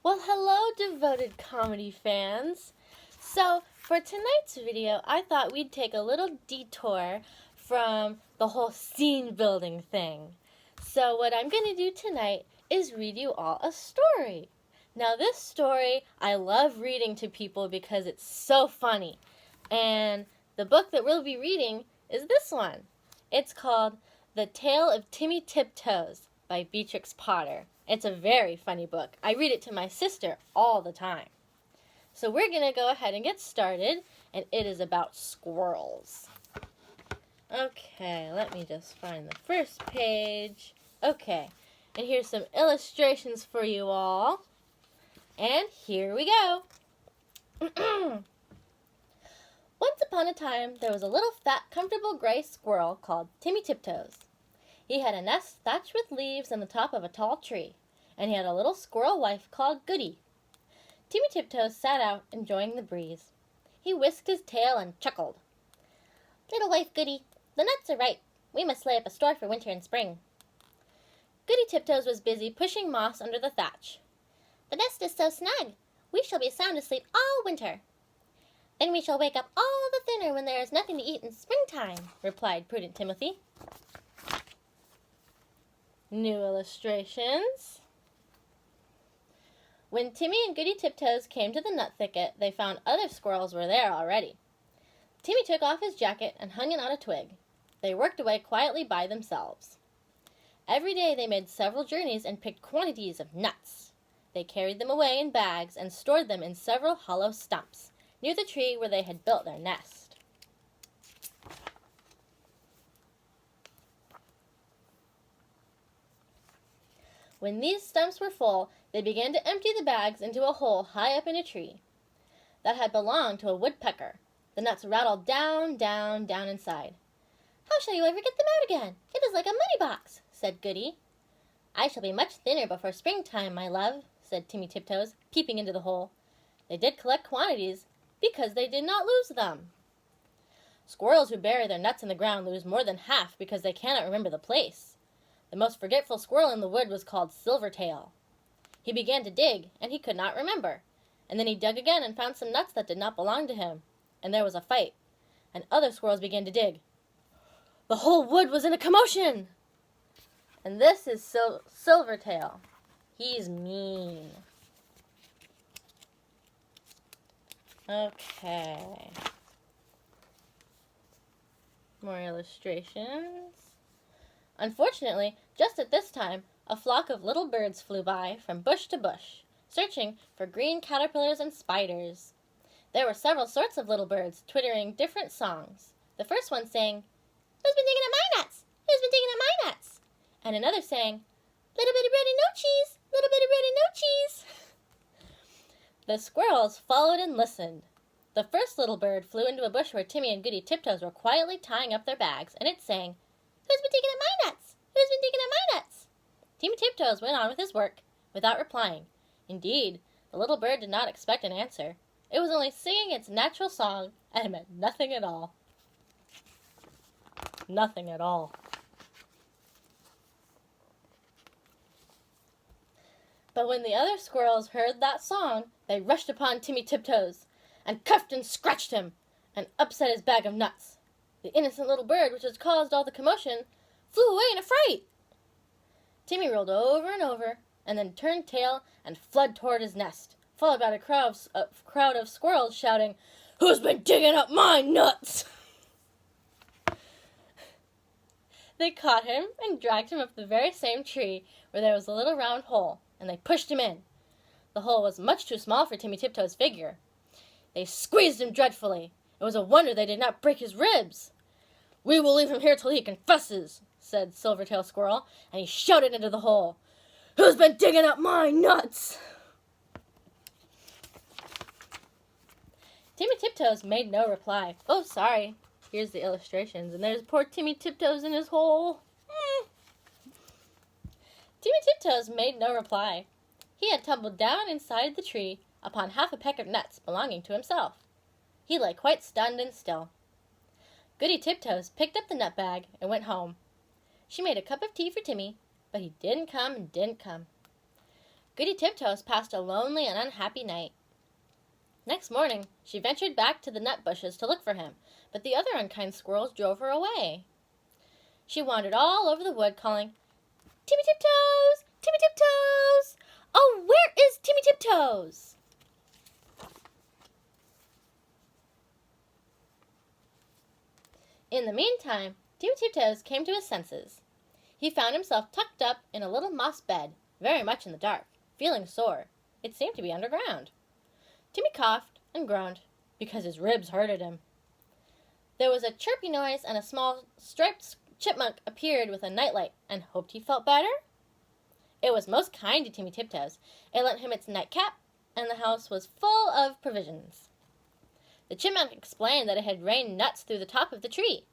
Well, hello, devoted comedy fans. So, for tonight's video, I thought we'd take a little detour from the whole scene building thing. So, what I'm going to do tonight is read you all a story. Now, this story I love reading to people because it's so funny. And the book that we'll be reading is this one. It's called The Tale of Timmy Tiptoes by Beatrix Potter. It's a very funny book. I read it to my sister all the time. So we're going to go ahead and get started, and it is about squirrels. Okay, let me just find the first page. Okay, and here's some illustrations for you all. And here we go. Once upon a time, there was a little fat, comfortable gray squirrel called Timmy Tiptoes. He had a nest thatched with leaves on the top of a tall tree, and he had a little squirrel wife called Goody. Timmy Tiptoes sat out enjoying the breeze. He whisked his tail and chuckled. "Little wife Goody, the nuts are ripe. We must lay up a store for winter and spring." Goody Tiptoes was busy pushing moss under the thatch. "The nest is so snug, we shall be sound asleep all winter. Then we shall wake up all the thinner when there is nothing to eat in springtime," replied prudent Timothy. New illustrations. When Timmy and Goody Tiptoes came to the nut thicket, they found other squirrels were there already. Timmy took off his jacket and hung it on a twig. They worked away quietly by themselves. Every day they made several journeys and picked quantities of nuts. They carried them away in bags and stored them in several hollow stumps near the tree where they had built their nest. When these stumps were full, they began to empty the bags into a hole high up in a tree that had belonged to a woodpecker. The nuts rattled down, down, down inside. "How shall you ever get them out again? It is like a money box," said Goody. "I shall be much thinner before springtime, my love," said Timmy Tiptoes, peeping into the hole. They did collect quantities because they did not lose them. Squirrels who bury their nuts in the ground lose more than half because they cannot remember the place. The most forgetful squirrel in the wood was called Silvertail. He began to dig, and he could not remember. And then he dug again and found some nuts that did not belong to him. And there was a fight. And other squirrels began to dig. The whole wood was in a commotion! And this is Silvertail. He's mean. Okay. More illustrations. Unfortunately, just at this time, a flock of little birds flew by from bush to bush, searching for green caterpillars and spiders. There were several sorts of little birds, twittering different songs. The first one sang, "Who's been digging at my nuts? Who's been digging at my nuts?" And another sang, "Little bit of bread and no cheese, little bit of bread and no cheese." The squirrels followed and listened. The first little bird flew into a bush where Timmy and Goody Tiptoes were quietly tying up their bags, and it sang, "Who's been digging at my nuts? Who's been digging at my nuts?" Timmy Tiptoes went on with his work, without replying. Indeed, the little bird did not expect an answer. It was only singing its natural song, and it meant nothing at all. Nothing at all. But when the other squirrels heard that song, they rushed upon Timmy Tiptoes, and cuffed and scratched him, and upset his bag of nuts. The innocent little bird, which had caused all the commotion, flew away in a fright. Timmy rolled over and over, and then turned tail and fled toward his nest, followed by a crowd of squirrels shouting, "Who's been digging up my nuts?" They caught him and dragged him up the very same tree where there was a little round hole, and they pushed him in. The hole was much too small for Timmy Tiptoes' figure. They squeezed him dreadfully. It was a wonder they did not break his ribs. "We will leave him here till he confesses," said Silvertail Squirrel, and he shouted into the hole, "Who's been digging up my nuts?" Timmy Tiptoes made no reply. Oh, sorry. Here's the illustrations, and there's poor Timmy Tiptoes in his hole. Timmy Tiptoes made no reply. He had tumbled down inside the tree upon half a peck of nuts belonging to himself. He lay quite stunned and still. Goody Tiptoes picked up the nut bag and went home. She made a cup of tea for Timmy, but he didn't come and didn't come. Goody Tiptoes passed a lonely and unhappy night. Next morning, she ventured back to the nut bushes to look for him, but the other unkind squirrels drove her away. She wandered all over the wood, calling, "Timmy Tiptoes! Timmy Tiptoes! Oh, where is Timmy Tiptoes?" In the meantime, Timmy Tiptoes came to his senses. He found himself tucked up in a little moss bed, very much in the dark, feeling sore. It seemed to be underground. Timmy coughed and groaned, because his ribs hurted him. There was a chirpy noise, and a small striped chipmunk appeared with a nightlight, and hoped he felt better. It was most kind to Timmy Tiptoes. It lent him its nightcap, and the house was full of provisions. The chipmunk explained that it had rained nuts through the top of the tree.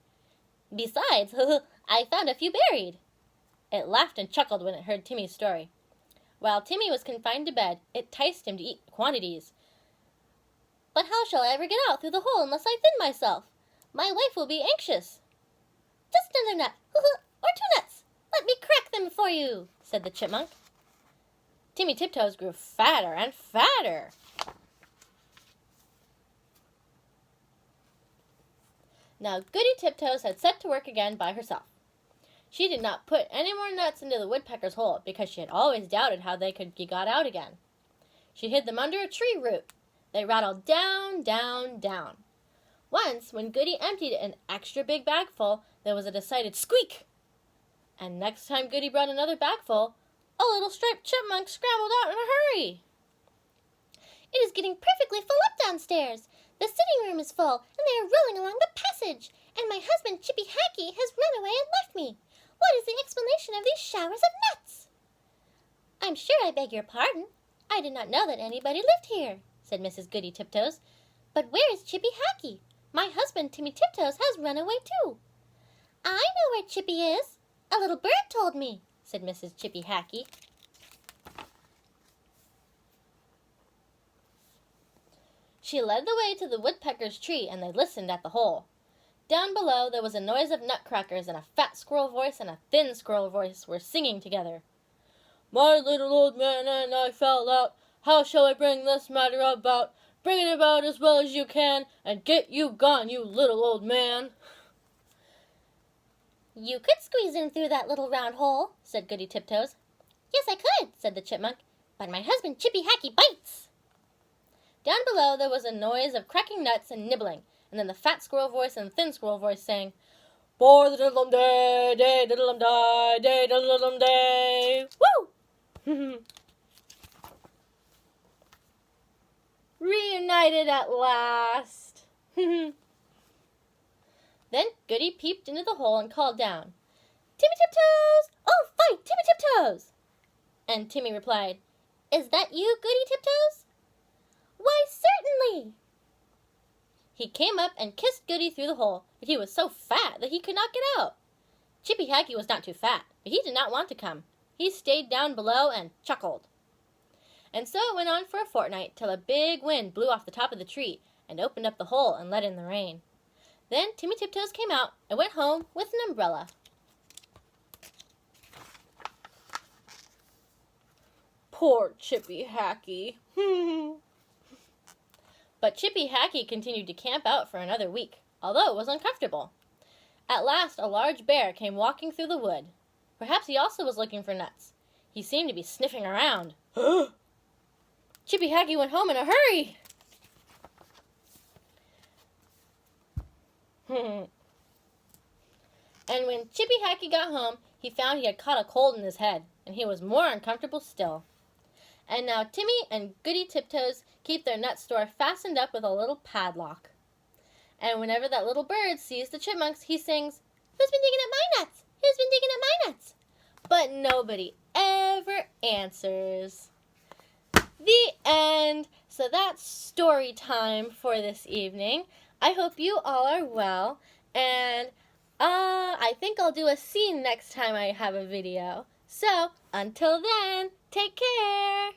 "Besides, I found a few buried." It laughed and chuckled when it heard Timmy's story. While Timmy was confined to bed, it enticed him to eat quantities. "But how shall I ever get out through the hole unless I thin myself? My wife will be anxious." "Just another nut, or 2 nuts. Let me crack them for you," said the chipmunk. Timmy Tiptoes grew fatter and fatter. Now Goody Tiptoes had set to work again by herself. She did not put any more nuts into the woodpecker's hole, because she had always doubted how they could be got out again. She hid them under a tree root. They rattled down, down, down. Once, when Goody emptied an extra big bagful, there was a decided squeak. And next time Goody brought another bagful, a little striped chipmunk scrambled out in a hurry. "It is getting perfectly full up downstairs. The sitting room is full, and they are rolling along the passage, and my husband Chippy Hackee has run away and left me. What is the explanation of these showers of nuts?" "I'm sure I beg your pardon. I did not know that anybody lived here," said Mrs. Goody Tiptoes. "But where is Chippy Hackee? My husband Timmy Tiptoes has run away too." "I know where Chippy is. A little bird told me," said Mrs. Chippy Hackee. She led the way to the woodpecker's tree, and they listened at the hole. Down below there was a noise of nutcrackers, and a fat squirrel voice and a thin squirrel voice were singing together. "My little old man and I fell out. How shall I bring this matter about? Bring it about as well as you can, and get you gone, you little old man." "You could squeeze in through that little round hole," said Goody Tiptoes. "Yes, I could," said the chipmunk, "but my husband Chippy Hackee bites." Down below there was a noise of cracking nuts and nibbling, and then the fat squirrel voice and the thin squirrel voice sang, "For the diddle-dum day, day diddle-dum die, day diddle-dum day." Woo! Reunited at last. Then Goody peeped into the hole and called down, "Timmy Tiptoes! Oh, fight, Timmy Tiptoes!" And Timmy replied, "Is that you, Goody Tiptoes?" "Why, certainly!" He came up and kissed Goody through the hole, but he was so fat that he could not get out. Chippy Hackee was not too fat, but he did not want to come. He stayed down below and chuckled. And so it went on for a fortnight, till a big wind blew off the top of the tree and opened up the hole and let in the rain. Then Timmy Tiptoes came out and went home with an umbrella. Poor Chippy Hackee. But Chippy Hackee continued to camp out for another week, although it was uncomfortable. At last a large bear came walking through the wood. Perhaps he also was looking for nuts. He seemed to be sniffing around. Chippy Hackee went home in a hurry. And when Chippy Hackee got home, he found he had caught a cold in his head, and he was more uncomfortable still. And now Timmy and Goody Tiptoes keep their nut store fastened up with a little padlock. And whenever that little bird sees the chipmunks, he sings, "Who's been digging at my nuts? Who's been digging at my nuts?" But nobody ever answers. The end. So that's story time for this evening. I hope you all are well, and I think I'll do a scene next time I have a video. So, until then, take care!